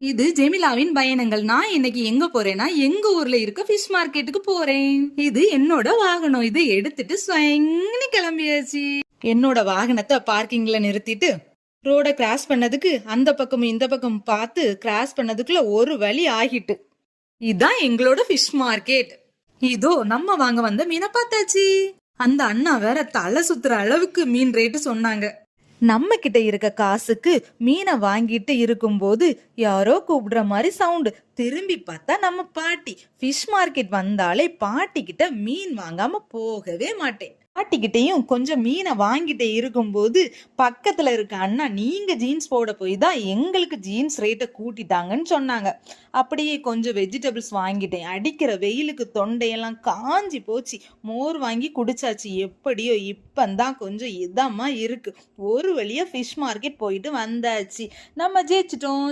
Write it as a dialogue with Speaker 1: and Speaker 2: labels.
Speaker 1: இது ஜெமிலாவின் பயணங்கள். நான் இன்னைக்கு எங்க போறேன்னா எங்க ஊர்ல இருக்க ஃபிஷ் மார்க்கெட்டுக்கு போறேன். இது என்னோட வாகனம். இது எடுத்துட்டு ஸ்வயங்னு கிளம்பியாச்சு. என்னோட வாகனத்தை பார்க்கிங்ல நிறுத்திட்டு ரோட கிராஸ் பண்ணதுக்கு அந்த பக்கமும் இந்த பக்கம் பார்த்து கிராஸ் பண்ணதுக்குள்ள ஒரு வழி ஆகிட்டு. இதான் எங்களோட ஃபிஷ் மார்க்கெட். இதோ நம்ம வாங்க வந்த மீனை பார்த்தாச்சு. அந்த அண்ணா வேற தலை சுத்துற அளவுக்கு மீன் ரேட்டு சொன்னாங்க. நம்ம கிட்ட இருக்க காசுக்கு மீனை வாங்கிட்டு இருக்கும்போது யாரோ கூப்பிடுற மாதிரி சவுண்டு. திரும்பி பார்த்தா நம்ம பாட்டி. ஃபிஷ் மார்க்கெட் வந்தாலே பாட்டி கிட்ட மீன் வாங்காம போகவே மாட்டேன். பாட்டிக்கிட்டையும் கொஞ்சம் மீனை வாங்கிட்டே இருக்கும்போது பக்கத்துல இருக்க அண்ணா, நீங்க ஜீன்ஸ் போட போய் தான் எங்களுக்கு ஜீன்ஸ் ரேட்டை கூட்டிட்டாங்கன்னு சொன்னாங்க. அப்படியே கொஞ்சம் வெஜிடபிள்ஸ் வாங்கிட்டேன். அடிக்கிற வெயிலுக்கு தொண்டையெல்லாம் காஞ்சி போச்சு. மோர் வாங்கி குடிச்சாச்சு. எப்படியோ இப்பந்தான் கொஞ்சம் இதமா இருக்கு. ஒரு வழியா ஃபிஷ் மார்க்கெட் போயிட்டு வந்தாச்சு. நம்ம ஜெயிச்சிட்டோம்.